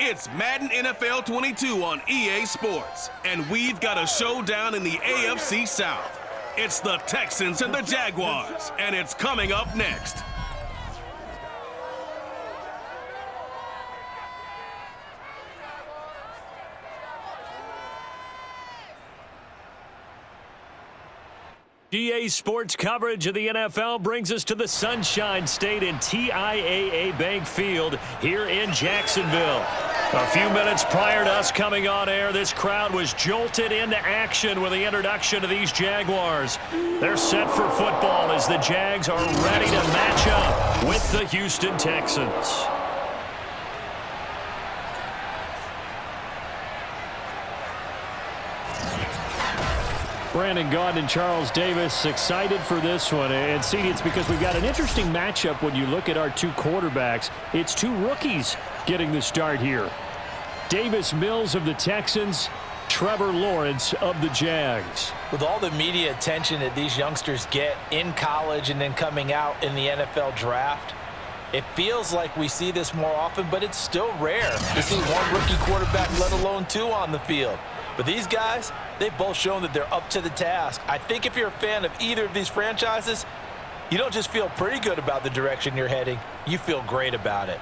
It's Madden NFL 22 on EA Sports, and we've got a showdown in the AFC South. It's the Texans and the Jaguars, and it's coming up next. EA Sports coverage of the NFL brings us to the Sunshine State and TIAA Bank Field here in Jacksonville. A few minutes prior to us coming on air, this crowd was jolted into action with the introduction of these Jaguars. They're set for football as the Jags are ready to match up with the Houston Texans. Brandon Gaudin and Charles Davis excited for this one. And see, it's because we've got an interesting matchup when you look at our two quarterbacks. It's two rookies getting the start here. Davis Mills of the Texans, Trevor Lawrence of the Jags. With all the media attention that these youngsters get in college and then coming out in the NFL draft, it feels like we see this more often, but it's still rare to see one rookie quarterback, let alone two on the field. But these guys, they've both shown that they're up to the task. I think if you're a fan of either of these franchises, you don't just feel pretty good about the direction you're heading, you feel great about it.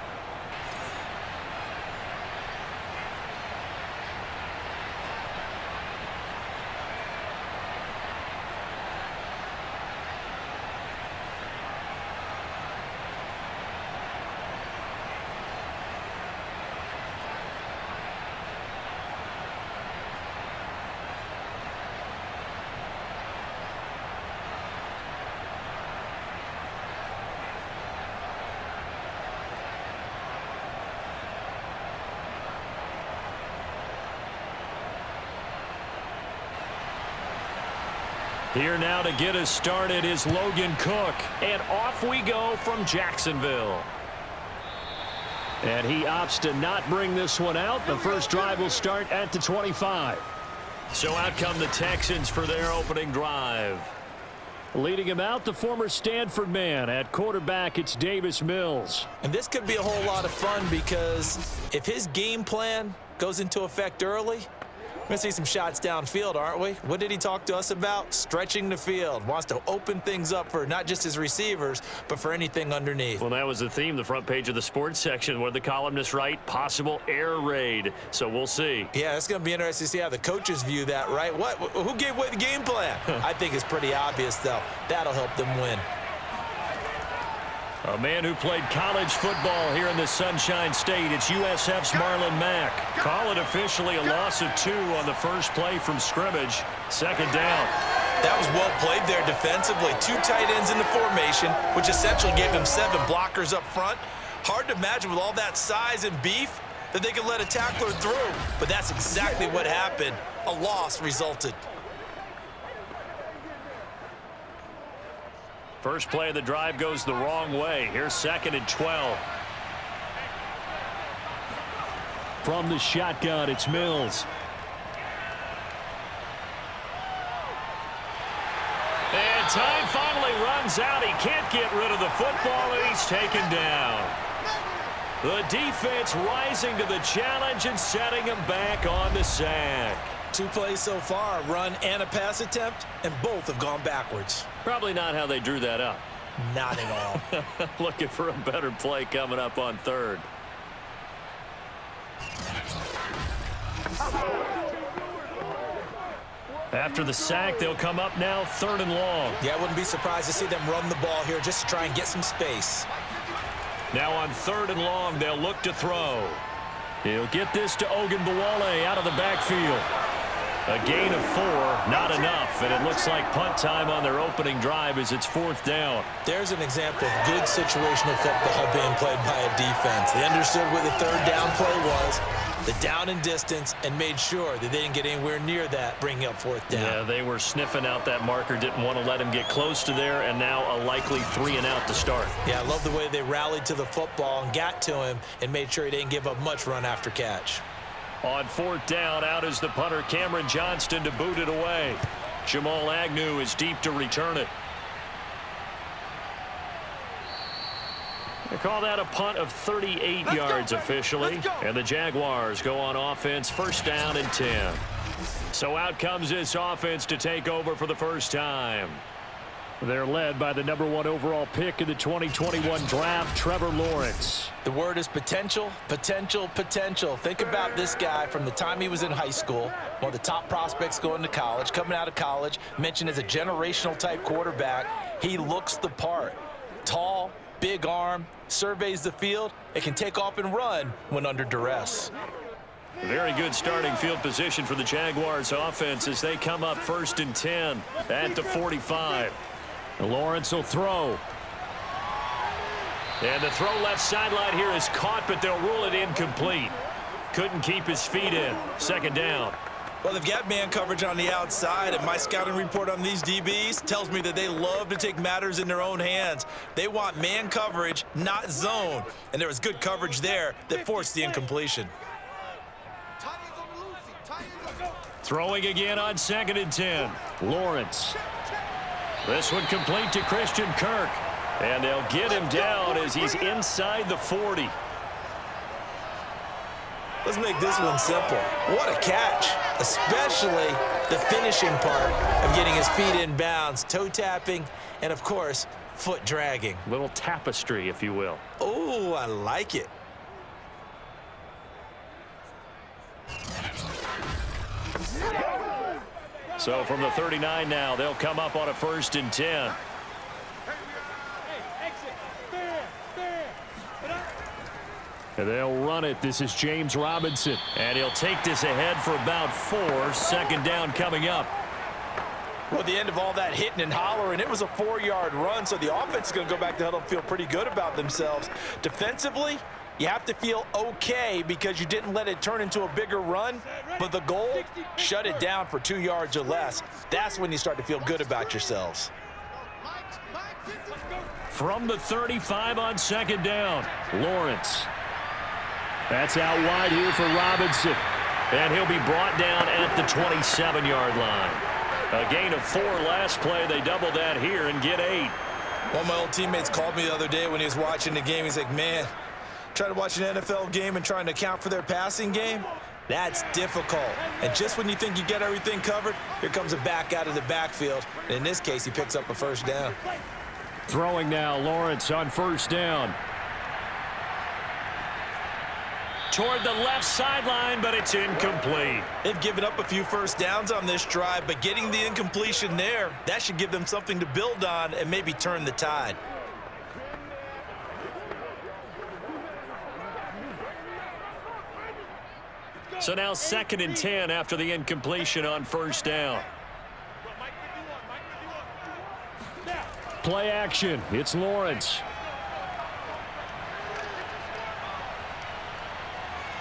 Here now to get us started is Logan Cook. And off we go from Jacksonville. And he opts to not bring this one out. The first drive will start at the 25. So out come the Texans for their opening drive. Leading him out, the former Stanford man. At quarterback, it's Davis Mills. And this could be a whole lot of fun because if his game plan goes into effect early, we're going to see some shots downfield, aren't we? What did he talk to us about? Stretching the field. Wants to open things up for not just his receivers, but for anything underneath. Well, that was the theme, the front page of the sports section, where the columnists write possible air raid. So we'll see. Yeah, it's going to be interesting to see how the coaches view that, right? What? Who gave away the game plan? I think it's pretty obvious, though. That'll help them win. A man who played college football here in the Sunshine State. It's USF's Marlon Mack. Call it officially a loss of 2 on the first play from scrimmage. Second down. That was well played there defensively. 2 tight ends in the formation, which essentially gave them 7 blockers up front. Hard to imagine with all that size and beef that they could let a tackler through. But that's exactly what happened. A loss resulted. First play of the drive goes the wrong way. Here's 2nd and 12. From the shotgun, it's Mills. And time finally runs out. He can't get rid of the football, and he's taken down. The defense rising to the challenge and setting him back on the sack. 2 plays so far, a run and a pass attempt, and both have gone backwards. Probably not how they drew that up. Not at all. Looking for a better play coming up on 3rd. After the sack, they'll come up now 3rd and long. Yeah, I wouldn't be surprised to see them run the ball here just to try and get some space. Now on 3rd and long, they'll look to throw. He'll get this to Ogunbowale out of the backfield. A gain of 4, not enough, and it looks like punt time on their opening drive as it's 4th down. There's an example of good situational football being played by a defense. They understood where the 3rd down play was, the down and distance, and made sure that they didn't get anywhere near that, bringing up 4th down. Yeah, they were sniffing out that marker, didn't want to let him get close to there, and now a likely 3 and out to start. Yeah, I love the way they rallied to the football and got to him and made sure he didn't give up much run after catch. On 4th down, out is the punter, Cameron Johnston, to boot it away. Jamal Agnew is deep to return it. They call that a punt of 38 yards officially. And the Jaguars go on offense, first down and 10. So out comes this offense to take over for the first time. They're led by the #1 overall pick in the 2021 draft, Trevor Lawrence. The word is potential, potential, potential. Think about this guy from the time he was in high school, one of the top prospects going to college, coming out of college, mentioned as a generational type quarterback. He looks the part. Tall, big arm, surveys the field. It can take off and run when under duress. Very good starting field position for the Jaguars offense as they come up first and 10 at the 45. Lawrence will throw. And the throw left sideline here is caught, but they'll rule it incomplete. Couldn't keep his feet in. Second down. Well, they've got man coverage on the outside, and my scouting report on these DBs tells me that they love to take matters in their own hands. They want man coverage, not zone. And there was good coverage there that forced the incompletion. Throwing again on second and 10. Lawrence. This one complete to Christian Kirk. And they'll get him down as he's inside the 40. Let's make this one simple. What a catch, especially the finishing part of getting his feet in bounds, toe tapping, and of course, foot dragging. Little tapestry, if you will. Oh, I like it. So from the 39 now, they'll come up on a first and 10. And they'll run it. This is James Robinson. And he'll take this ahead for about 4. Second down coming up. Well, the end of all that hitting and hollering, it was a 4-yard run, so the offense is going to go back to huddle and feel pretty good about themselves. Defensively, you have to feel okay because you didn't let it turn into a bigger run, but the goal, shut it down for 2 yards or less. That's when you start to feel good about yourselves. From the 35 on second down, Lawrence. That's out wide here for Robinson. And he'll be brought down at the 27-yard line. A gain of 4 last play. They double that here and get 8. One of my old teammates called me the other day when he was watching the game. He's like, man, trying to watch an NFL game and trying to account for their passing game, that's difficult. And just when you think you get everything covered, here comes a back out of the backfield. And in this case, he picks up a first down. Throwing now, Lawrence on first down. Toward the left sideline, but it's incomplete. They've given up a few first downs on this drive, but getting the incompletion there, that should give them something to build on and maybe turn the tide. So now second and 10 after the incompletion on first down. Play action. It's Lawrence.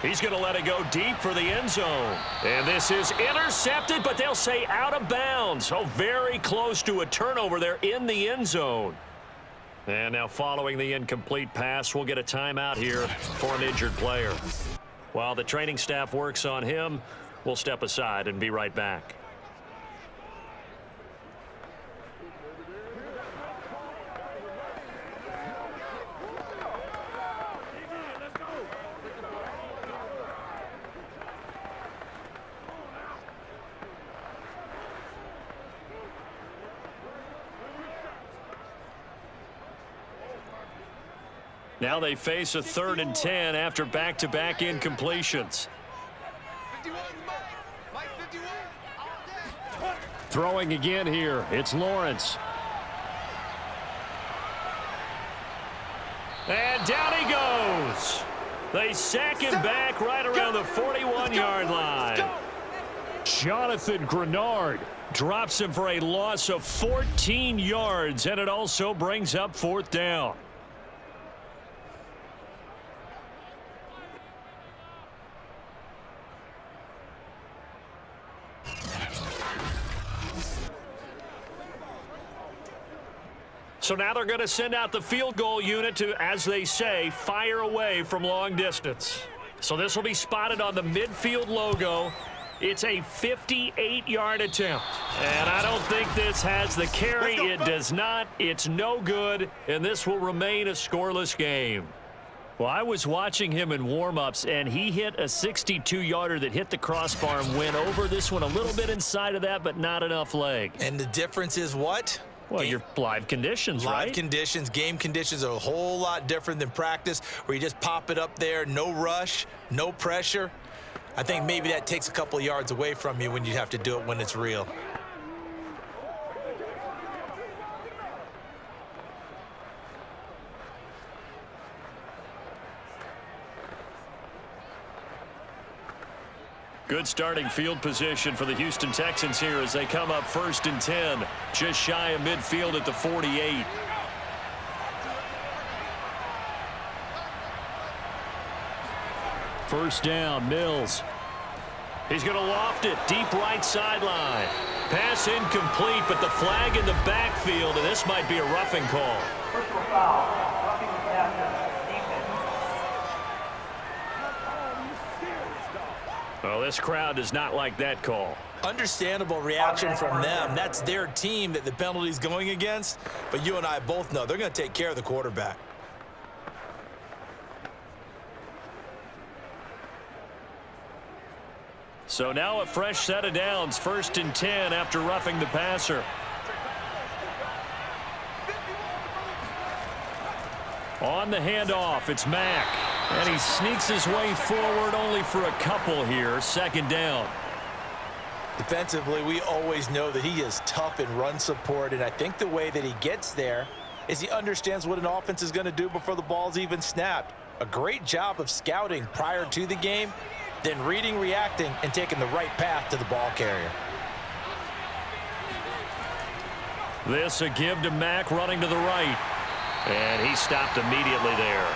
He's going to let it go deep for the end zone. And this is intercepted, but they'll say out of bounds. So very close to a turnover there in the end zone. And now following the incomplete pass, we'll get a timeout here for an injured player. While the training staff works on him, we'll step aside and be right back. Now they face a 3rd and 10 after back-to-back incompletions. Throwing again here, it's Lawrence. And down he goes. They sack him back right around the 41-yard line. Jonathan Grenard drops him for a loss of 14 yards, and it also brings up 4th down. So now they're going to send out the field goal unit to, as they say, fire away from long distance. So this will be spotted on the midfield logo. It's a 58-yard attempt. And I don't think this has the carry. It does not. It's no good, and this will remain a scoreless game. Well, I was watching him in warm-ups, and he hit a 62-yarder that hit the crossbar and went over. This one a little bit inside of that, but not enough leg. And the difference is what? Well, your live conditions, right? Live conditions, game conditions are a whole lot different than practice, where you just pop it up there, no rush, no pressure. I think maybe that takes a couple of yards away from you when you have to do it when it's real. Good starting field position for the Houston Texans here as they come up 1st and 10, just shy of midfield at the 48. First down, Mills. He's going to loft it, deep right sideline. Pass incomplete, but the flag in the backfield, and this might be a roughing call. Personal foul, roughing the passer, defense. Well, this crowd does not like that call. Understandable reaction from them. That's their team that the penalty's going against, but you and I both know they're going to take care of the quarterback. So now a fresh set of downs, 1st and 10 after roughing the passer. On the handoff, it's Mack. And he sneaks his way forward only for a couple here, 2nd down. Defensively, we always know that he is tough in run support, and I think the way that he gets there is he understands what an offense is going to do before the ball's even snapped. A great job of scouting prior to the game, then reading, reacting, and taking the right path to the ball carrier. This a give to Mack running to the right. And he stopped immediately there.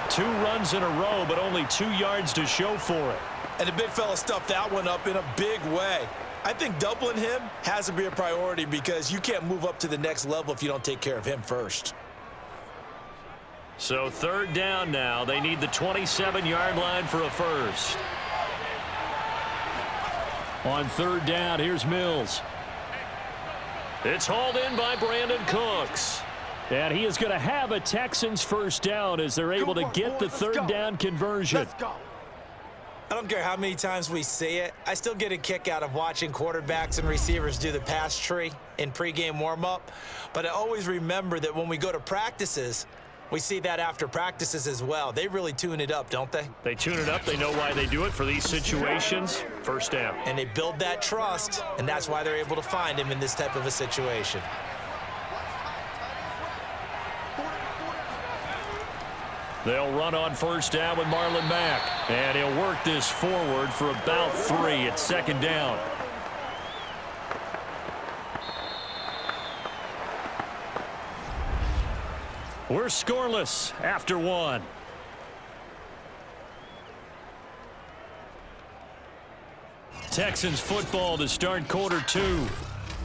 2 runs in a row, but only 2 yards to show for it. And the big fella stuffed that one up in a big way. I think doubling him has to be a priority because you can't move up to the next level if you don't take care of him first. So 3rd down now. They need the 27-yard line for a first. On 3rd down, here's Mills. It's hauled in by Brandon Cooks. And he is going to have a Texans first down as they're able to get the 3rd down conversion. Let's go. I don't care how many times we see it. I still get a kick out of watching quarterbacks and receivers do the pass tree in pregame warm-up. But I always remember that when we go to practices, we see that after practices as well. They really tune it up, don't they? They tune it up. They know why they do it for these situations. First down. And they build that trust, and that's why they're able to find him in this type of a situation. They'll run on 1st down with Marlon Mack. And he'll work this forward for about 3 at 2nd down. We're scoreless after 1. Texans football to start quarter 2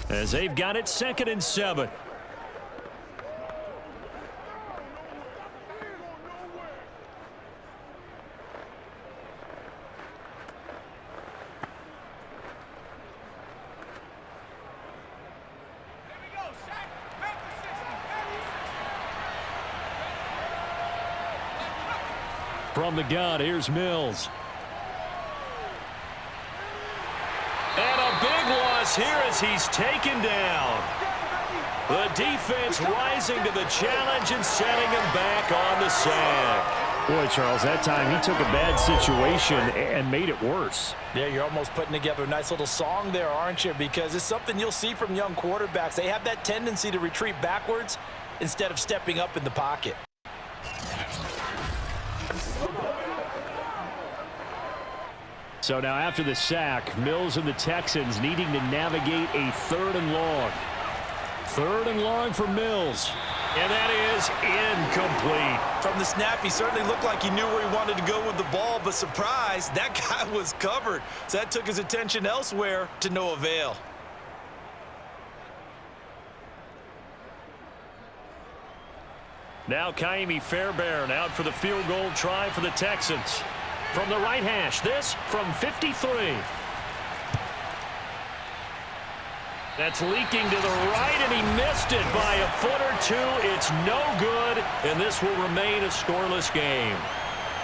as they've got it 2nd and 7. From the gun, here's Mills. And a big loss here as he's taken down. The defense rising to the challenge and setting him back on the sack. Boy, Charles, that time he took a bad situation and made it worse. Yeah, you're almost putting together a nice little song there, aren't you? Because it's something you'll see from young quarterbacks. They have that tendency to retreat backwards instead of stepping up in the pocket. So now after the sack, Mills and the Texans needing to navigate a 3rd and long. 3rd and long for Mills. And that is incomplete. From the snap, he certainly looked like he knew where he wanted to go with the ball, but surprise, that guy was covered. So that took his attention elsewhere to no avail. Now Kaimi Fairbairn out for the field goal try for the Texans. From the right hash, this from 53. That's leaking to the right, and he missed it by a foot or two. It's no good, and this will remain a scoreless game.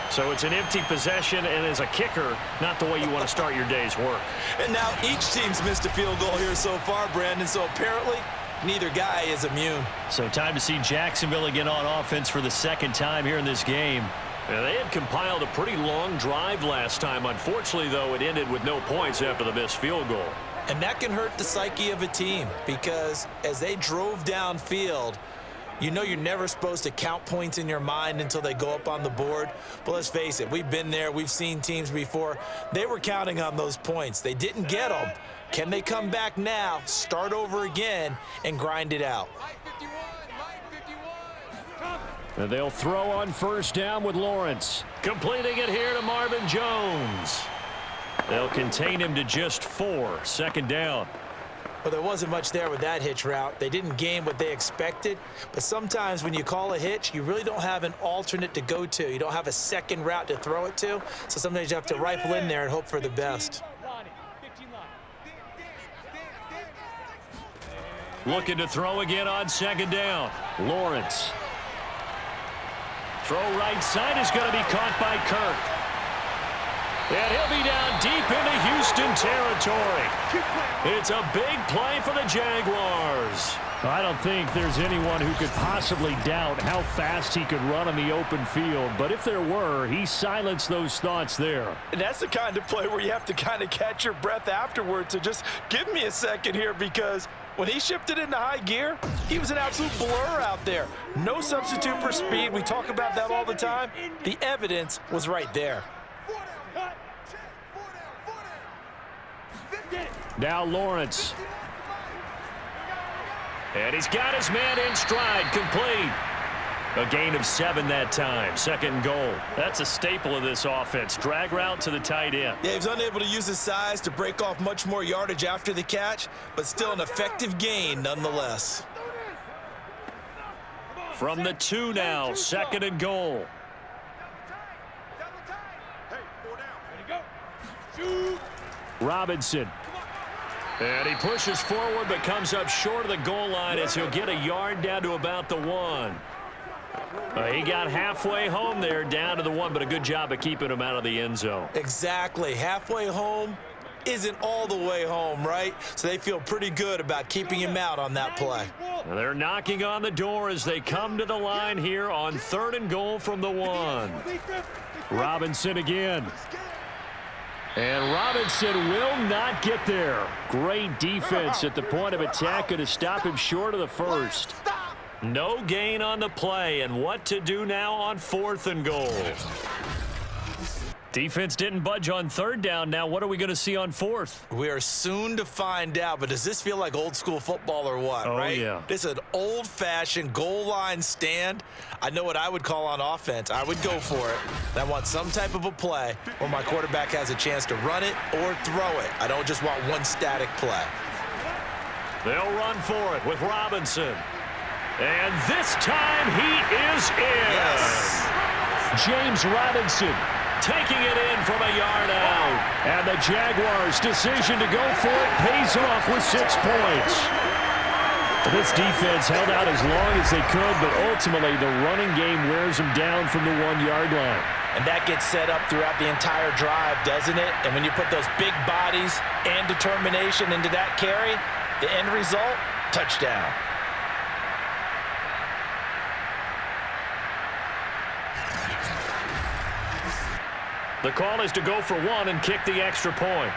So it's an empty possession, and as a kicker, not the way you want to start your day's work. And now each team's missed a field goal here so far, Brandon, so apparently neither guy is immune. So time to see Jacksonville again on offense for the second time here in this game. Yeah, they had compiled a pretty long drive last time. Unfortunately, though, it ended with no points after the missed field goal. And that can hurt the psyche of a team because as they drove downfield, you know you're never supposed to count points in your mind until they go up on the board. But let's face it, we've been there. We've seen teams before. They were counting on those points. They didn't get them. Can they come back now, start over again, and grind it out? And they'll throw on first down with Lawrence. Completing it here to Marvin Jones. They'll contain him to just 4. Second down. Well, there wasn't much there with that hitch route. They didn't gain what they expected. But sometimes when you call a hitch, you really don't have an alternate to go to. You don't have a second route to throw it to. So sometimes you have to rifle in there and hope for the best. Looking to throw again on second down. Lawrence. Throw right side is going to be caught by Kirk. And he'll be down deep into Houston territory. It's a big play for the Jaguars. I don't think there's anyone who could possibly doubt how fast he could run on the open field. But if there were, he silenced those thoughts there. And that's the kind of play where you have to kind of catch your breath afterwards. So just give me a second here because when he shifted into high gear, he was an absolute blur out there. No substitute for speed. We talk about that all the time. The evidence was right there. Now Lawrence. And he's got his man in stride, complete. A gain of 7 that time, second goal. That's a staple of this offense. Drag route to the tight end. Yeah, he was unable to use his size to break off much more yardage after the catch, but still an effective gain nonetheless. From the 2 now, second and goal. Robinson. And he pushes forward but comes up short of the goal line as he'll get a yard down to about the 1. He got halfway home there, down to the 1, but a good job of keeping him out of the end zone. Exactly. Halfway home isn't all the way home, right? So they feel pretty good about keeping him out on that play. They're knocking on the door as they come to the line here on 3rd and goal from the 1. Robinson again. And Robinson will not get there. Great defense at the point of attack, going to stop him short of the first. No gain on the play, and what to do now on 4th and goal. Defense didn't budge on 3rd down. Now what are we going to see on 4th? We are soon to find out, but does this feel like old school football or what, right? Yeah. This is an old-fashioned goal line stand. I know what I would call on offense. I would go for it. And I want some type of a play where my quarterback has a chance to run it or throw it. I don't just want one static play. They'll run for it with Robinson. And this time he is in. Yes. James Robinson taking it in from a yard out. And the Jaguars' decision to go for it pays off with 6 points. This defense held out as long as they could, but ultimately the running game wears them down from the 1-yard line. And that gets set up throughout the entire drive, doesn't it? And when you put those big bodies and determination into that carry, the end result, touchdown. The call is to go for 1 and kick the extra point.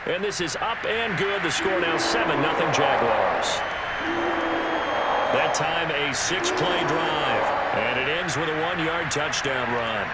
And this is up and good. The score now 7-0 Jaguars. That time a 6-play drive. And it ends with a 1-yard touchdown run.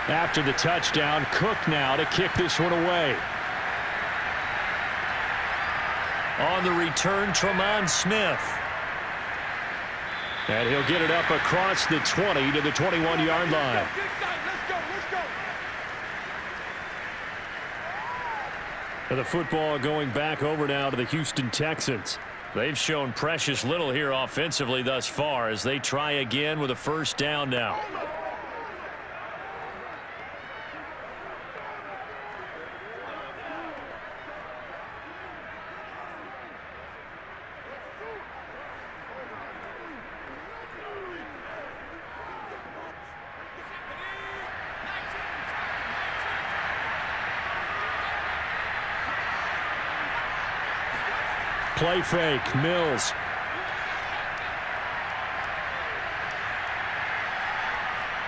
After the touchdown, Cook now to kick this one away. On the return, Tremont Smith. And he'll get it up across the 20 to the 21-yard line. The football going back over now to the Houston Texans. They've shown precious little here offensively thus far as they try again with a first down now. Play fake, Mills.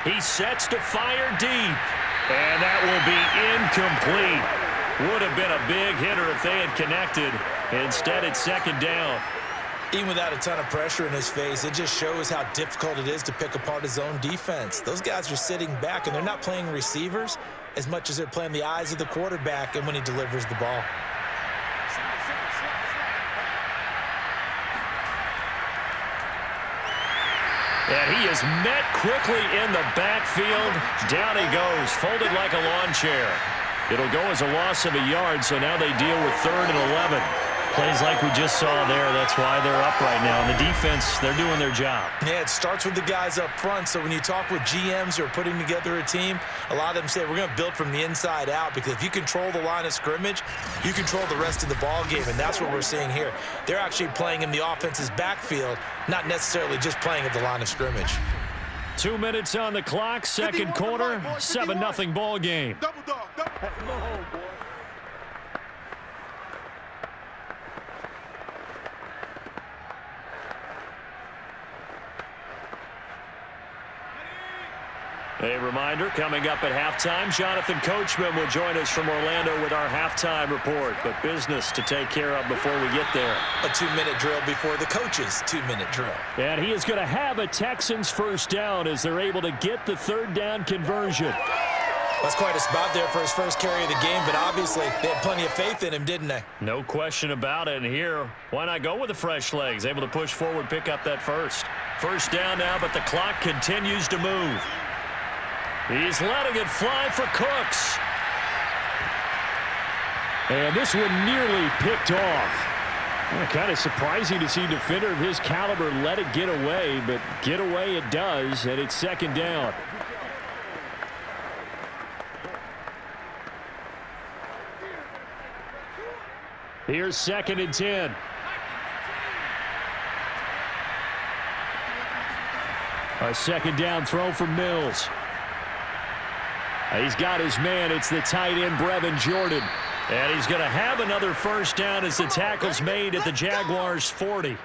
He sets to fire deep. And that will be incomplete. Would have been a big hitter if they had connected. Instead, it's second down. Even without a ton of pressure in his face, it just shows how difficult it is to pick apart his own defense. Those guys are sitting back, and they're not playing receivers as much as they're playing the eyes of the quarterback and when he delivers the ball. And he is met quickly in the backfield. Down he goes, folded like a lawn chair. It'll go as a loss of a yard, so now they deal with 3rd and 11. Plays like we just saw there. That's why they're up right now. And the defense, they're doing their job. Yeah, it starts with the guys up front. So when you talk with GMs who are putting together a team, a lot of them say we're going to build from the inside out, because if you control the line of scrimmage, you control the rest of the ball game, and that's what we're seeing here. They're actually playing in the offense's backfield, not necessarily just playing at the line of scrimmage. 2 minutes on the clock, second quarter, 7-0 ball game. Double dog. A reminder, coming up at halftime, Jonathan Coachman will join us from Orlando with our halftime report. But business to take care of before we get there. A 2-minute drill before the coach's 2-minute drill. And he is going to have a Texans first down as they're able to get the 3rd down conversion. That's quite a spot there for his first carry of the game, but obviously they had plenty of faith in him, didn't they? No question about it. And here, why not go with the fresh legs? Able to push forward, pick up that first down now, but the clock continues to move. He's letting it fly for Cooks. And this one nearly picked off. Kind of surprising to see a defender of his caliber let it get away, but get away it does, and it's second down. Here's 2nd and 10. A second down throw for Mills. He's got his man. It's the tight end, Brevin Jordan. And he's going to have another first down as the tackle's made at the Jaguars' 40.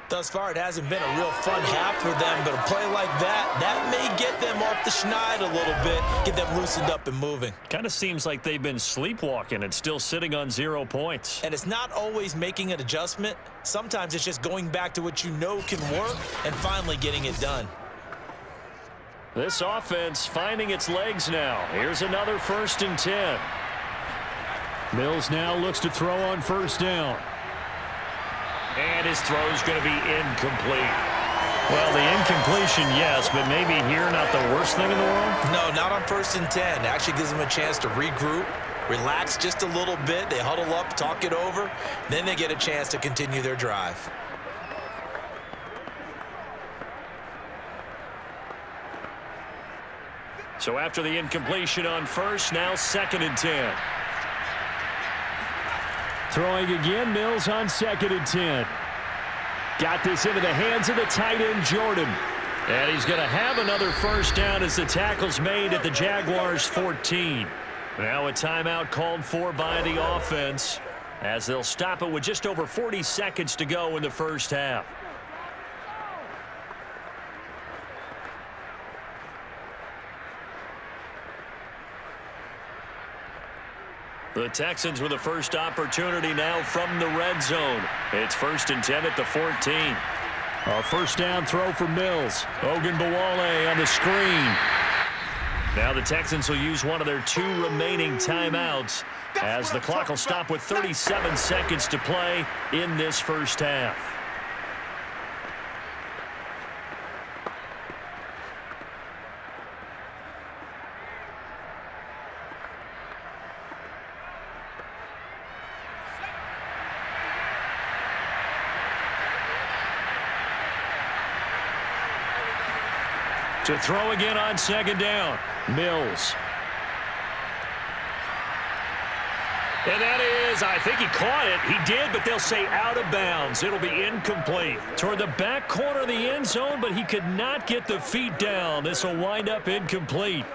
Thus far, it hasn't been a real fun half for them, but a play like that may get them off the schneid a little bit, get them loosened up and moving. Kind of seems like they've been sleepwalking and still sitting on 0 points. And it's not always making an adjustment. Sometimes it's just going back to what you know can work and finally getting it done. This offense finding its legs now. Here's another 1st and 10. Mills now looks to throw on first down. And his throw is going to be incomplete. Well, the incompletion, yes, but maybe here not the worst thing in the world? No, not on 1st and 10. It actually gives them a chance to regroup, relax just a little bit. They huddle up, talk it over. Then they get a chance to continue their drive. So after the incompletion on first, now 2nd and 10. Throwing again, Mills on 2nd and 10. Got this into the hands of the tight end, Jordan. And he's going to have another first down as the tackle's made at the Jaguars' 14. Now a timeout called for by the offense as they'll stop it with just over 40 seconds to go in the first half. The Texans with the first opportunity now from the red zone. It's 1st and 10 at the 14. A first down throw for Mills. Ogunbowale on the screen. Now the Texans will use one of their 2 remaining timeouts as the clock will stop with 37 seconds to play in this first half. To throw again on second down, Mills. And that is, I think he caught it. He did, but they'll say out of bounds. It'll be incomplete. Toward the back corner of the end zone, but he could not get the feet down. This will wind up incomplete.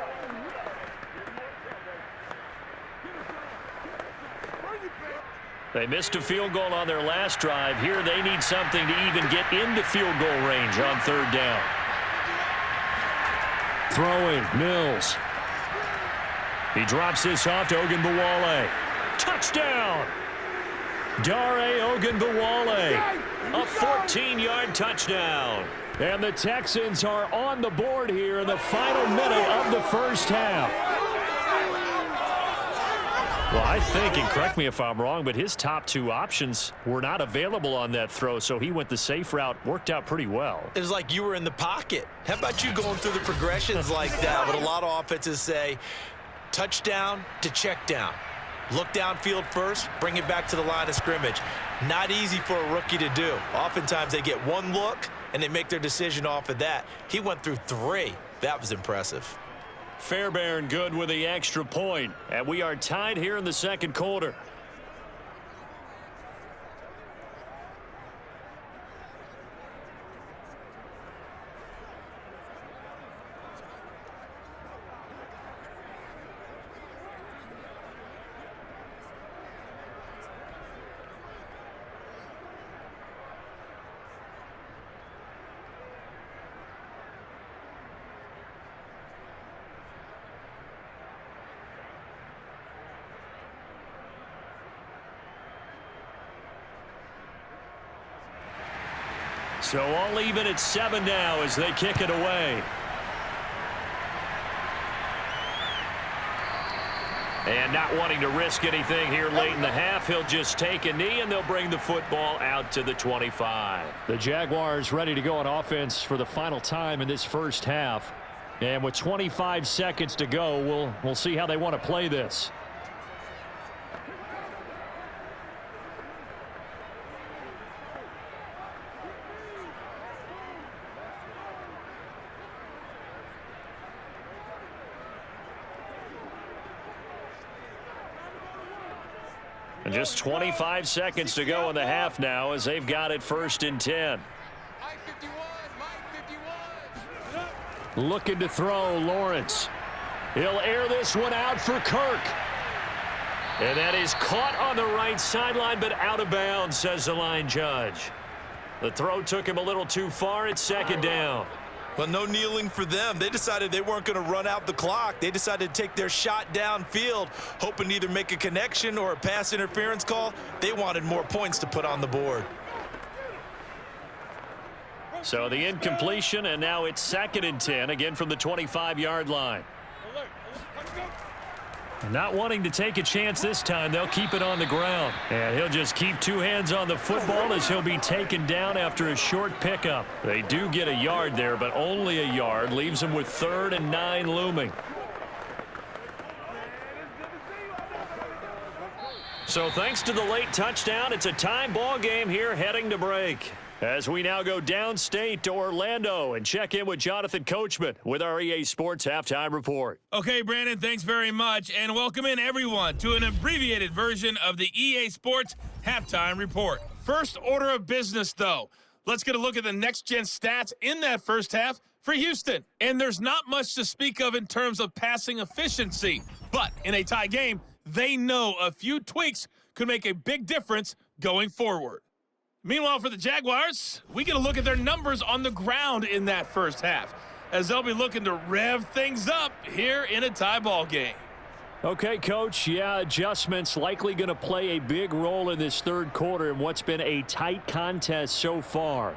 They missed a field goal on their last drive. Here they need something to even get into field goal range on third down. Throwing, Mills. He drops this off to Ogunbowale. Touchdown! Dare Ogunbowale. A 14-yard touchdown. And the Texans are on the board here in the final minute of the first half. Well, I think, and correct me if I'm wrong, but his top 2 options were not available on that throw, so he went the safe route. Worked out pretty well. It was like you were in the pocket. How about you going through the progressions like that? But a lot of offenses say touchdown to check down. Look downfield first, bring it back to the line of scrimmage. Not easy for a rookie to do. Oftentimes they get one look, and they make their decision off of that. He went through 3. That was impressive. Fairbairn good with the extra point, and we are tied here in the second quarter. So all even at 7 now as they kick it away. And not wanting to risk anything here late in the half, he'll just take a knee and they'll bring the football out to the 25. The Jaguars ready to go on offense for the final time in this first half. And with 25 seconds to go, we'll see how they want to play this. And just 25 seconds to go in the half now as they've got it 1st and 10. Looking to throw, Lawrence. He'll air this one out for Kirk. And that is caught on the right sideline, but out of bounds, says the line judge. The throw took him a little too far. It's 2nd down. Well, no kneeling for them. They decided they weren't going to run out the clock. They decided to take their shot downfield, hoping to either make a connection or a pass interference call. They wanted more points to put on the board. So the incompletion, and now it's 2nd and 10, again from the 25-yard line. Not wanting to take a chance this time, they'll keep it on the ground. And he'll just keep 2 hands on the football as he'll be taken down after a short pickup. They do get a yard there, but only a yard. Leaves them with 3rd and 9 looming. So thanks to the late touchdown, it's a tie ball game here heading to break. As we now go downstate to Orlando and check in with Jonathan Coachman with our EA Sports Halftime Report. Okay, Brandon, thanks very much, and welcome in everyone to an abbreviated version of the EA Sports Halftime Report. First order of business, though. Let's get a look at the next-gen stats in that first half for Houston. And there's not much to speak of in terms of passing efficiency, but in a tie game, they know a few tweaks could make a big difference going forward. Meanwhile, for the Jaguars, we get a look at their numbers on the ground in that first half, as they'll be looking to rev things up here in a tie ball game. Okay, Coach, yeah, adjustments likely going to play a big role in this third quarter in what's been a tight contest so far.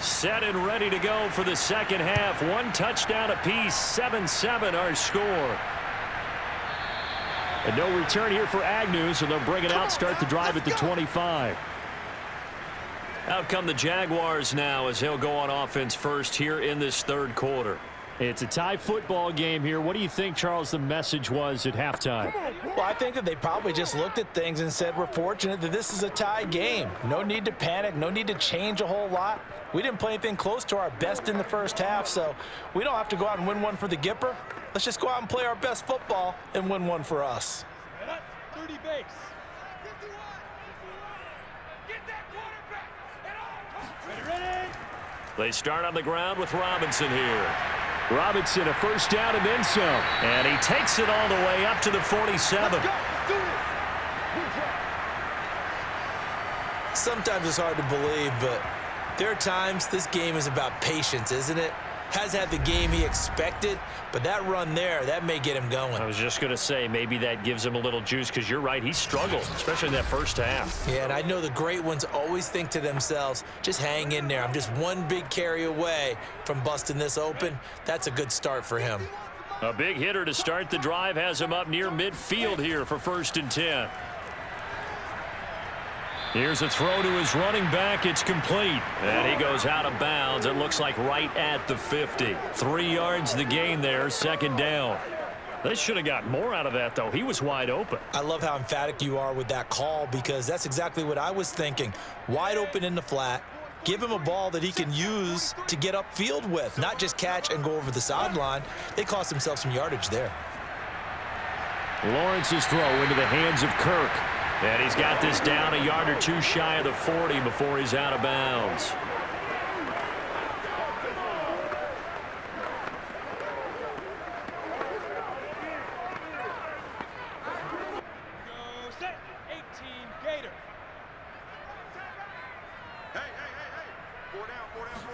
Set and ready to go for the second half. One touchdown apiece, 7-7 our score. And no return here for Agnew, so they'll bring it out, start the drive at the 25. Out come the Jaguars now as he'll go on offense first here in this third quarter. It's a tie football game here. What do you think, Charles, the message was at halftime? Well, I think that they probably just looked at things and said, we're fortunate that this is a tie game. No need to panic, no need to change a whole lot. We didn't play anything close to our best in the first half, so we don't have to go out and win one for the Gipper. Let's just go out and play our best football and win one for us. 30 base. Ready. They start on the ground with Robinson here. Robinson, a first down and then some. And he takes it all the way up to the 47. Sometimes it's hard to believe, but there are times this game is about patience, isn't it? Has had the game he expected, but that run there, that may get him going. I was just going to say, maybe that gives him a little juice, because you're right, he struggled, especially in that first half. Yeah, and I know the great ones always think to themselves, just hang in there. I'm just one big carry away from busting this open. That's a good start for him. A big hitter to start the drive has him up near midfield here for 1st and 10. Here's a throw to his running back. It's complete. And he goes out of bounds. It looks like right at the 50. 3 yards the gain there, second down. They should have got more out of that, though. He was wide open. I love how emphatic you are with that call, because that's exactly what I was thinking. Wide open in the flat. Give him a ball that he can use to get upfield with, not just catch and go over the sideline. They cost themselves some yardage there. Lawrence's throw into the hands of Kirk. And he's got this down a yard or two shy of the 40 before he's out of bounds. Go set. 18 Gator.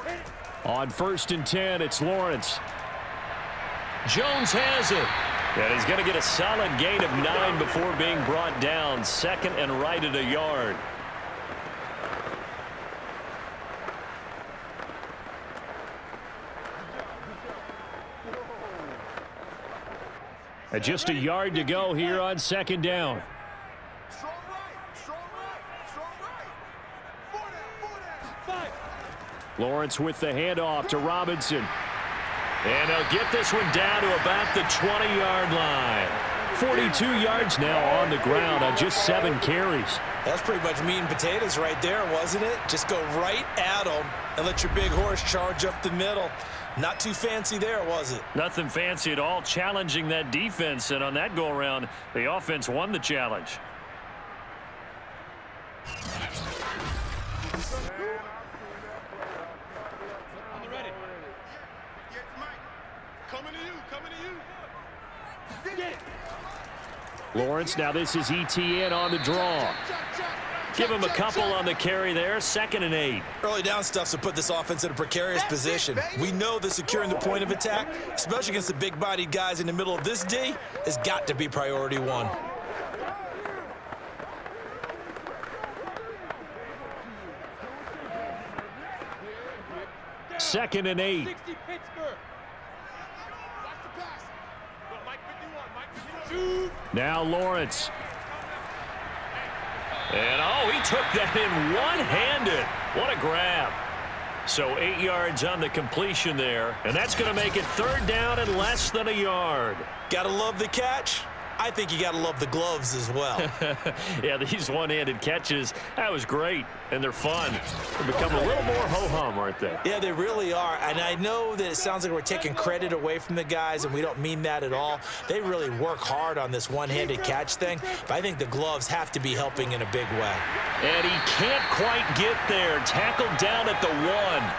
Hey. On 1st and 10, it's Lawrence. Jones has it. And he's going to get a solid gain of 9 before being brought down. Second and right at a yard. And just a yard to go here on 2nd down. Strong right. Lawrence with the handoff to Robinson. And they'll get this one down to about the 20-yard line. 42 yards now on the ground on just 7 carries. That's pretty much meat and potatoes right there, wasn't it? Just go right at them and let your big horse charge up the middle. Not too fancy there, was it? Nothing fancy at all, challenging that defense. And on that go-around, the offense won the challenge. On the ready. Coming to you. Get it. Lawrence, now this is ETN on the draw. Give him a couple on the carry there. 2nd and 8. Early down stuff to put this offense in a precarious position. We know that securing the point of attack, especially against the big-bodied guys in the middle of this D, has got to be priority 1. 2nd and 8. 60 Pittsburgh. Watch the pass. Mike 51. Mike 52. Now Lawrence. And, oh, he took that in one-handed. What a grab. So 8 yards on the completion there. And that's going to make it 3rd down and less than a yard. Gotta love the catch. I think you gotta love the gloves as well. Yeah, these one-handed catches, that was great. And they're fun. They're becoming a little more ho-hum, aren't they? Yeah, they really are. And I know that it sounds like we're taking credit away from the guys, and we don't mean that at all. They really work hard on this one-handed catch thing, but I think the gloves have to be helping in a big way. And he can't quite get there. Tackled down at the 1.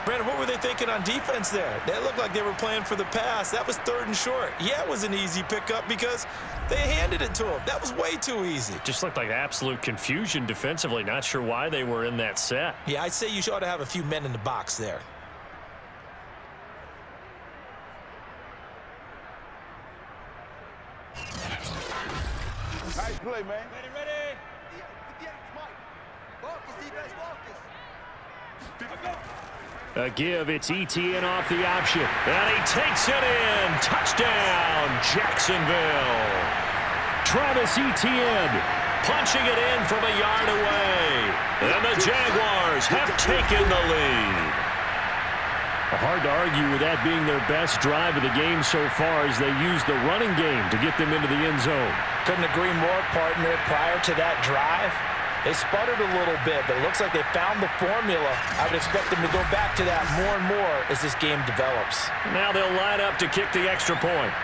Brandon, what were they thinking on defense there? They looked like they were playing for the pass. That was 3rd and short. Yeah, it was an easy pickup because they handed it to him. That was way too easy. Just looked like absolute confusion defensively. Not sure why they were in that set. Yeah, I'd say you ought to have a few men in the box there. Nice play, man. Ready. Mike. A give, it's ETN off the option. And he takes it in. Touchdown, Jacksonville. Travis Etienne punching it in from a yard away. And the Jaguars have taken the lead. Hard to argue with that being their best drive of the game so far as they use the running game to get them into the end zone. Couldn't agree more, partner. Prior to that drive, they sputtered a little bit, but it looks like they found the formula. I would expect them to go back to that more and more as this game develops. Now they'll line up to kick the extra point.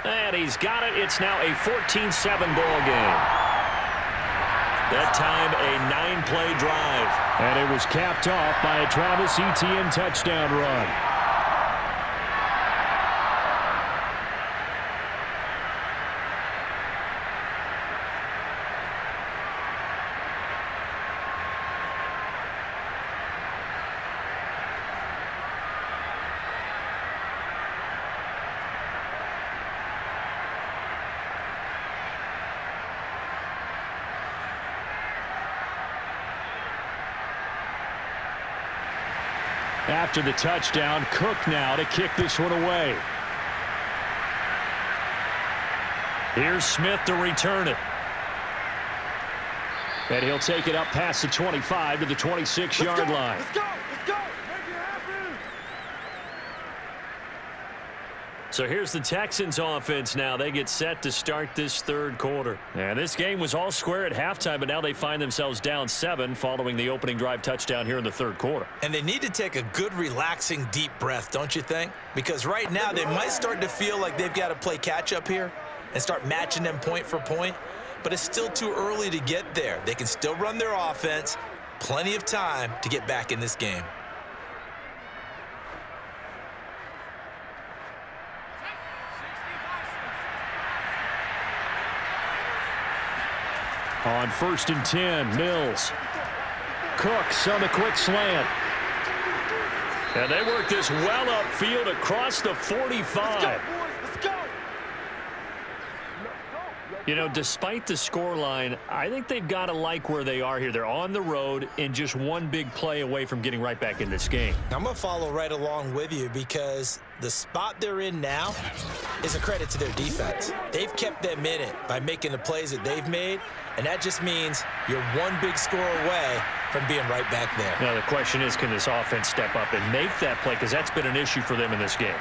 And he's got it. It's now a 14-7 ball game. That time, a 9-play drive. And it was capped off by a Travis Etienne touchdown run. After the touchdown, Cook now to kick this one away. Here's Smith to return it. And he'll take it up past the 25 to the 26-yard line. Let's go! Let's go! Make it happen! So here's the Texans offense now. They get set to start this third quarter. And this game was all square at halftime, but now they find themselves down 7 following the opening drive touchdown here in the third quarter. And they need to take a good, relaxing, deep breath, don't you think? Because right now they might start to feel like they've got to play catch-up here and start matching them point for point. But it's still too early to get there. They can still run their offense. Plenty of time to get back in this game. On 1st and 10, Mills. Cooks on the quick slant. And they work this well upfield across the 45. You know, despite the scoreline, I think they've got to like where they are here. They're on the road and just one big play away from getting right back in this game. I'm going to follow right along with you because the spot they're in now is a credit to their defense. They've kept them in it by making the plays that they've made, and that just means you're one big score away from being right back there. Now, the question is, can this offense step up and make that play? Because that's been an issue for them in this game.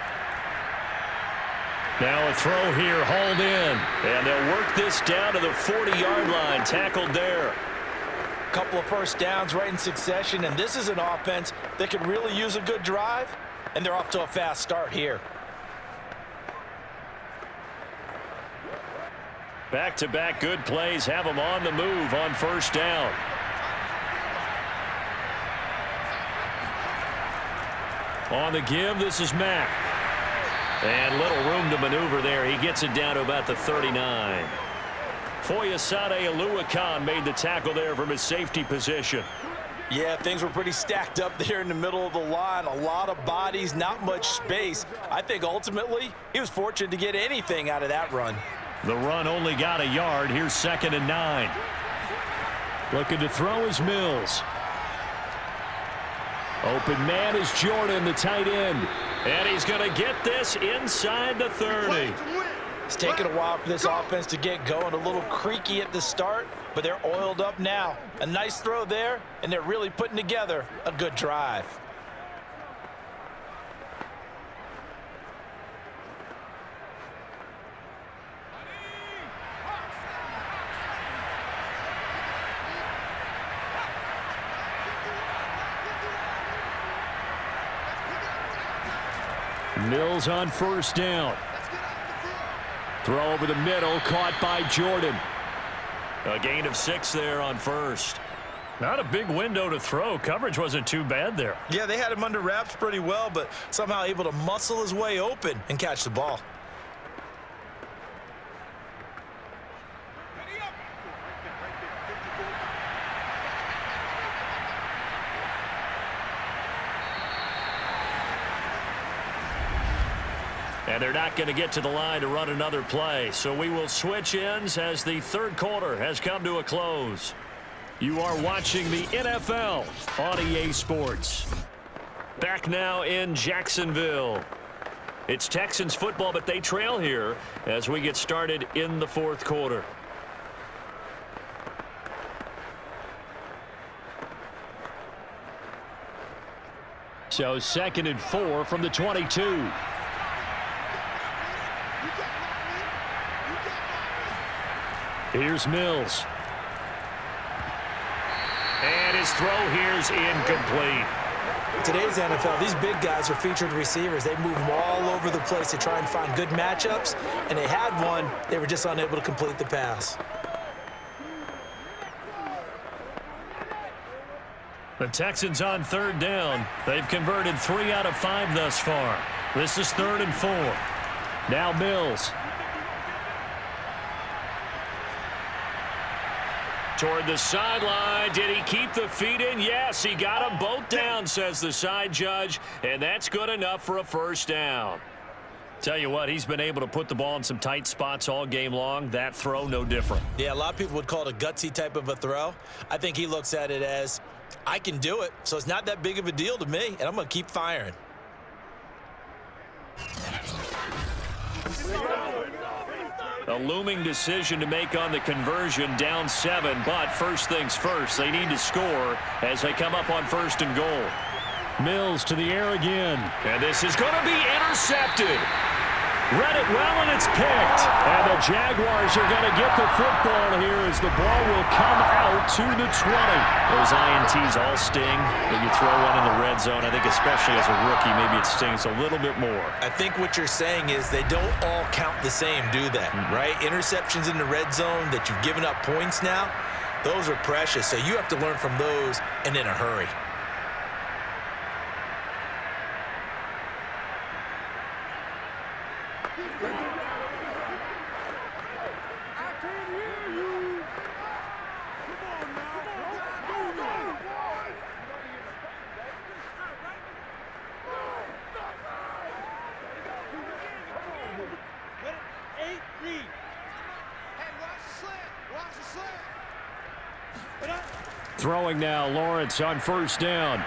Now a throw here, hauled in. And they'll work this down to the 40-yard line. Tackled there. Couple of first downs right in succession, and this is an offense that could really use a good drive, and they're off to a fast start here. Back-to-back good plays have them on the move on first down. On the give, this is Mack. And little room to maneuver there. He gets it down to about the 39. Foyesade Oluwakan made the tackle there from his safety position. Yeah, things were pretty stacked up there in the middle of the line. A lot of bodies, not much space. I think ultimately he was fortunate to get anything out of that run. The run only got a yard. Here's 2nd and 9. Looking to throw is Mills. Open man is Jordan, the tight end. And he's going to get this inside the 30. It's taken a while for this offense to get going. A little creaky at the start, but they're oiled up now. A nice throw there, and they're really putting together a good drive. Mills on first down. Throw over the middle, caught by Jordan. A gain of 6 there on first. Not a big window to throw. Coverage wasn't too bad there. Yeah, they had him under wraps pretty well, but somehow able to muscle his way open and catch the ball. And they're not going to get to the line to run another play. So we will switch ends as the third quarter has come to a close. You are watching the NFL on EA Sports. Back now in Jacksonville. It's Texans football, but they trail here as we get started in the fourth quarter. So 2nd and 4 from the 22. Here's Mills. And his throw here's incomplete. Today's NFL, these big guys are featured receivers. They move all over the place to try and find good matchups, and they had one. They were just unable to complete the pass. The Texans on 3rd down. They've converted 3 out of 5 thus far. This is 3rd and 4. Now Mills. Toward the sideline. Did he keep the feet in? Yes, he got them both down, says the side judge, and that's good enough for a first down. Tell you what, he's been able to put the ball in some tight spots all game long. That throw, no different. Yeah, a lot of people would call it a gutsy type of a throw. I think he looks at it as, I can do it, so it's not that big of a deal to me, and I'm going to keep firing. A looming decision to make on the conversion, down 7, but first things first, they need to score as they come up on 1st and goal. Mills to the air again. And this is going to be intercepted. Read it well, and it's picked. And the Jaguars are going to get the football here as the ball will come out to the 20. Those INTs all sting. When you throw one in the red zone, I think especially as a rookie, maybe it stings a little bit more. I think what you're saying is they don't all count the same, do they? Right? Interceptions in the red zone that you've given up points now, those are precious. So you have to learn from those and in a hurry. Throwing now, Lawrence on 1st down.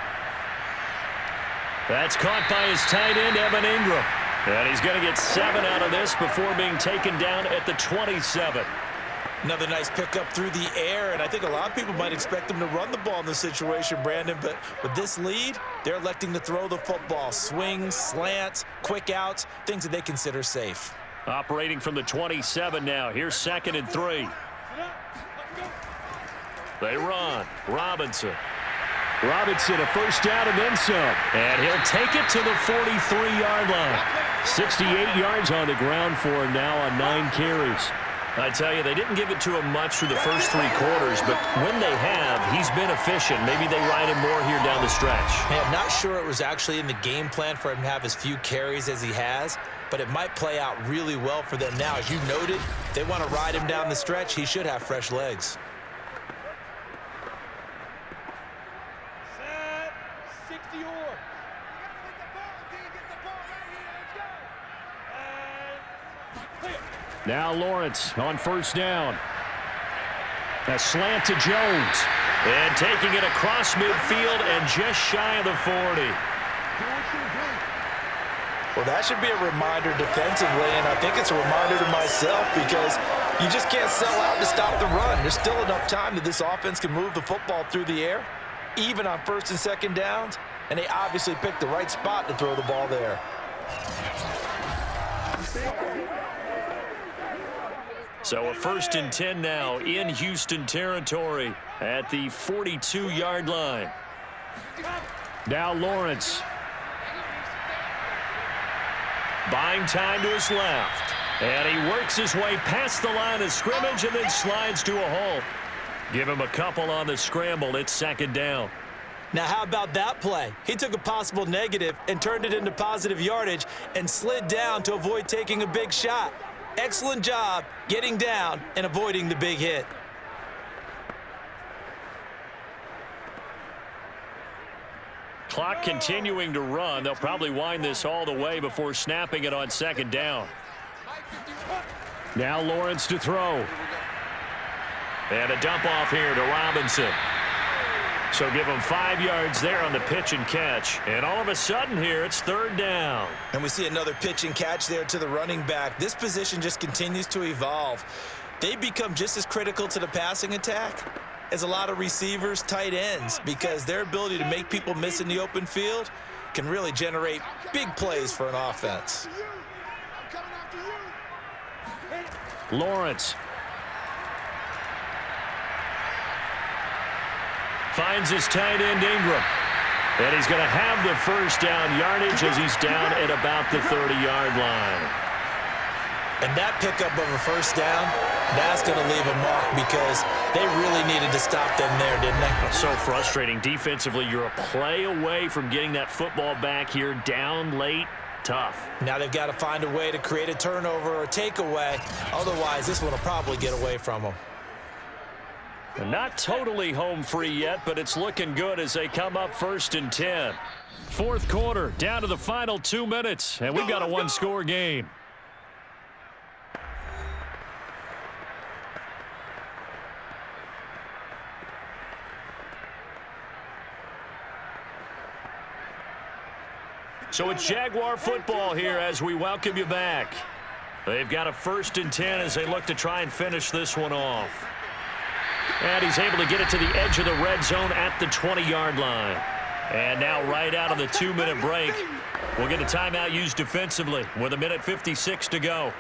That's caught by his tight end, Evan Ingram. And he's going to get 7 out of this before being taken down at the 27. Another nice pickup through the air, and I think a lot of people might expect him to run the ball in this situation, Brandon, but with this lead, they're electing to throw the football. Swings, slants, quick outs, things that they consider safe. Operating from the 27 now. Here's 2nd and 3. They run. Robinson. Robinson, a first down and then some. And he'll take it to the 43-yard line. 68 yards on the ground for him now on 9 carries. I tell you, they didn't give it to him much through the first 3 quarters, but when they have, he's been efficient. Maybe they ride him more here down the stretch. Hey, I'm not sure it was actually in the game plan for him to have as few carries as he has, but it might play out really well for them now. As you noted, if they want to ride him down the stretch, he should have fresh legs. Now Lawrence on 1st down. A slant to Jones. And taking it across midfield and just shy of the 40. Well, that should be a reminder defensively, and I think it's a reminder to myself because you just can't sell out to stop the run. There's still enough time that this offense can move the football through the air, even on 1st and 2nd downs, and they obviously picked the right spot to throw the ball there. So a 1st and 10 now in Houston territory at the 42-yard line. Now Lawrence. Buying time to his left. And he works his way past the line of scrimmage and then slides to a halt. Give him a couple on the scramble. It's 2nd down. Now, how about that play? He took a possible negative and turned it into positive yardage and slid down to avoid taking a big shot. Excellent job getting down and avoiding the big hit. Clock continuing to run. They'll probably wind this all the way before snapping it on second down. Now Lawrence to throw. And a dump off here to Robinson. So give him 5 yards there on the pitch and catch. And all of a sudden here, it's third down. And we see another pitch and catch there to the running back. This position just continues to evolve. They become just as critical to the passing attack as a lot of receivers, tight ends, because their ability to make people miss in the open field can really generate big plays for an offense. Lawrence. Finds his tight end Ingram. And he's going to have the first down yardage as he's down at about the 30-yard line. And that pickup of a first down, that's going to leave a mark because they really needed to stop them there, didn't they? So frustrating. Defensively, you're a play away from getting that football back here down late. Tough. Now they've got to find a way to create a turnover or takeaway. Otherwise, this one will probably get away from them. Not totally home free yet, but it's looking good as they come up 1st and 10. Fourth quarter, down to the final 2 minutes, and we've got a one-score game. So it's Jaguar football here as we welcome you back. They've got a 1st and 10 as they look to try and finish this one off. And he's able to get it to the edge of the red zone at the 20-yard line. And now right out of the 2-minute break, we'll get a timeout used defensively with 1:56 to go.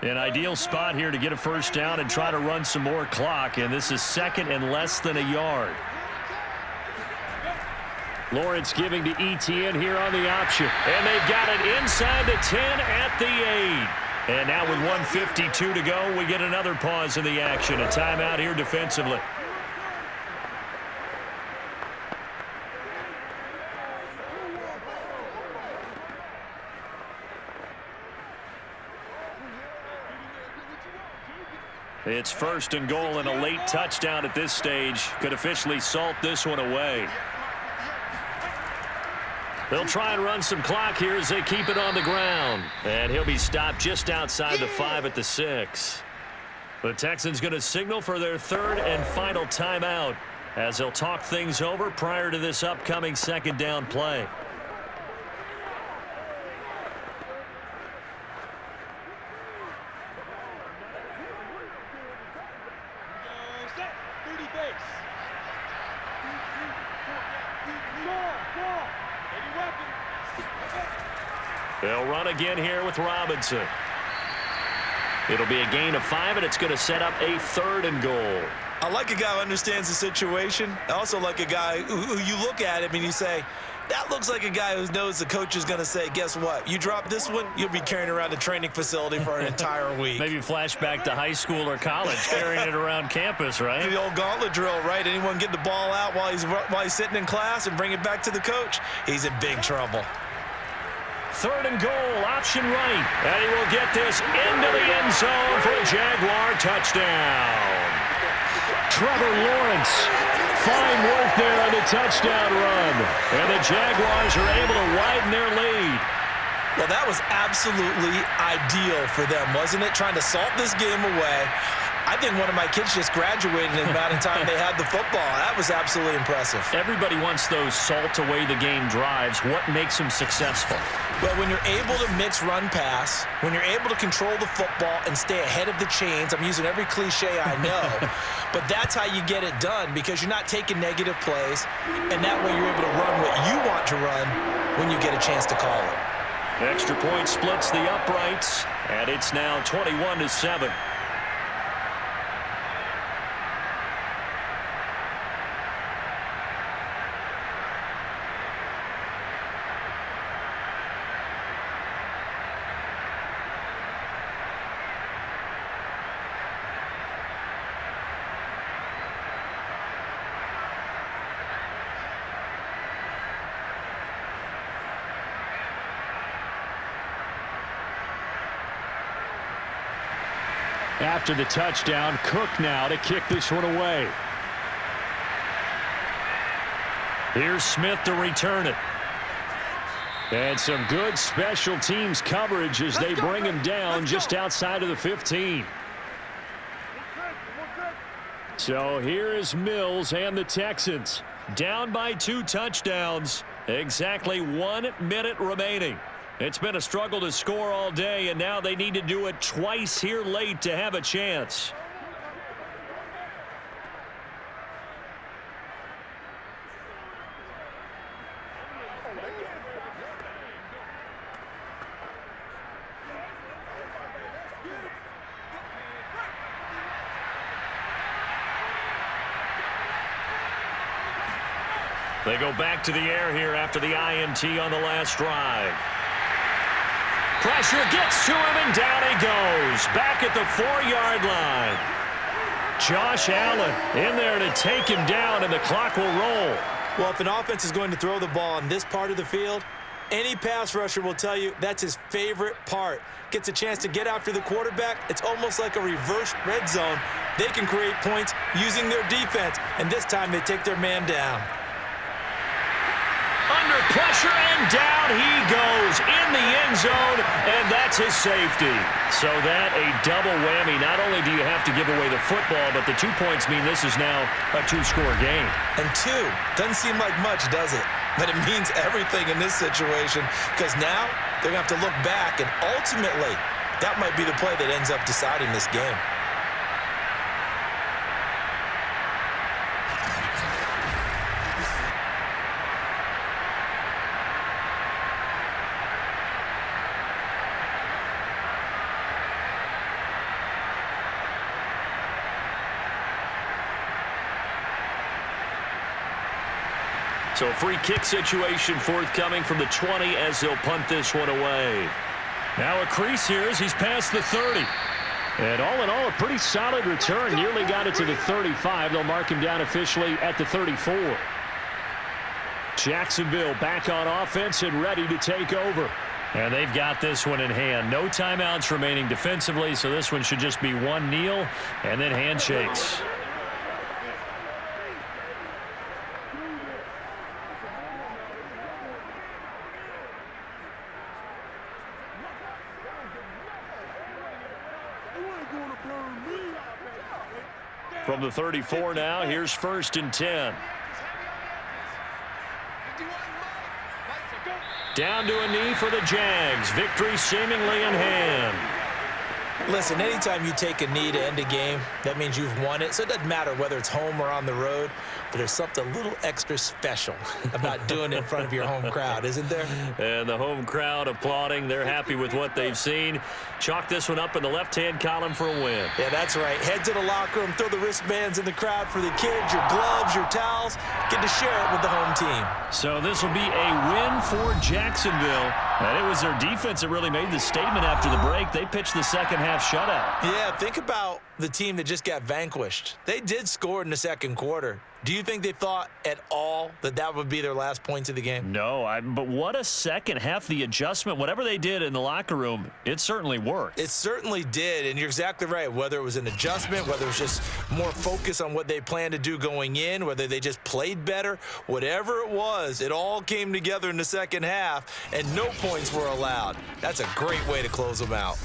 An ideal spot here to get a first down and try to run some more clock, and this is 2nd and less than a yard. Lawrence giving to ETN here on the option. And they've got it inside the 10 at the 8. And now with 1:52 to go, we get another pause in the action. A timeout here defensively. It's 1st and goal, and a late touchdown at this stage could officially salt this one away. They'll try and run some clock here as they keep it on the ground. And he'll be stopped just outside the 5 at the 6. The Texans going to signal for their 3rd and final timeout as they'll talk things over prior to this upcoming 2nd down play. They'll run again here with Robinson. It'll be a gain of 5, and it's going to set up a 3rd and goal. I like a guy who understands the situation. I also like a guy who you look at him and you say, that looks like a guy who knows the coach is going to say, guess what? You drop this one, you'll be carrying around the training facility for an entire week. Maybe flashback to high school or college, carrying it around campus, right? The old gauntlet drill, right? Anyone get the ball out while he's sitting in class and bring it back to the coach? He's in big trouble. 3rd and goal, option right. And he will get this into the end zone for a Jaguar touchdown. Trevor Lawrence. Fine work there on the touchdown run. And the Jaguars are able to widen their lead. Well, that was absolutely ideal for them, wasn't it? Trying to salt this game away. I think one of my kids just graduated in the amount of time they had the football. That was absolutely impressive. Everybody wants those salt-away-the-game drives. What makes them successful? Well, when you're able to mix run-pass, when you're able to control the football and stay ahead of the chains, I'm using every cliche I know, but that's how you get it done because you're not taking negative plays, and that way you're able to run what you want to run when you get a chance to call it. Extra point splits the uprights, and it's now 21-7. After the touchdown, Cook now to kick this one away. Here's Smith to return it. And some good special teams coverage as they bring him down just outside of the 15. So here is Mills and the Texans. Down by 2 touchdowns. Exactly 1 minute remaining. It's been a struggle to score all day, and now they need to do it twice here late to have a chance. They go back to the air here after the INT on the last drive. Pressure gets to him, and down he goes. Back at the 4-yard line. Josh Allen in there to take him down, and the clock will roll. Well, if an offense is going to throw the ball on this part of the field, any pass rusher will tell you that's his favorite part. Gets a chance to get after the quarterback. It's almost like a reverse red zone. They can create points using their defense, and this time they take their man down. Under pressure, and down he goes in the end zone, and that's his safety. So that a double whammy. Not only do you have to give away the football, but the 2 points mean this is now a 2-score game. And 2 doesn't seem like much, does it? But it means everything in this situation, because now they're going to have to look back, and ultimately that might be the play that ends up deciding this game. So a free kick situation forthcoming from the 20 as they'll punt this one away. Now a crease here as he's past the 30. And all in all, a pretty solid return. Nearly got it to the 35. They'll mark him down officially at the 34. Jacksonville back on offense and ready to take over. And they've got this one in hand. No timeouts remaining defensively, so this one should just be one kneel and then handshakes. From the 34 now, here's 1st and 10. Down to a knee for the Jags. Victory seemingly in hand. Listen, anytime you take a knee to end a game, that means you've won it. So it doesn't matter whether it's home or on the road, but there's something a little extra special about doing it in front of your home crowd, isn't there? And the home crowd applauding. They're happy with what they've seen. Chalk this one up in the left-hand column for a win. Yeah, that's right. Head to the locker room, throw the wristbands in the crowd for the kids, your gloves, your towels. Get to share it with the home team. So this will be a win for Jacksonville. And it was their defense that really made the statement after the break. They pitched the second-half shutout. Yeah, think about the team that just got vanquished. They did score in the second quarter. Do you think they thought at all that that would be their last points of the game? No, but what a second half. The adjustment, whatever they did in the locker room, it certainly worked. It certainly did, and you're exactly right. Whether it was an adjustment, whether it was just more focus on what they planned to do going in, whether they just played better, whatever it was, it all came together in the second half, and no points were allowed. That's a great way to close them out.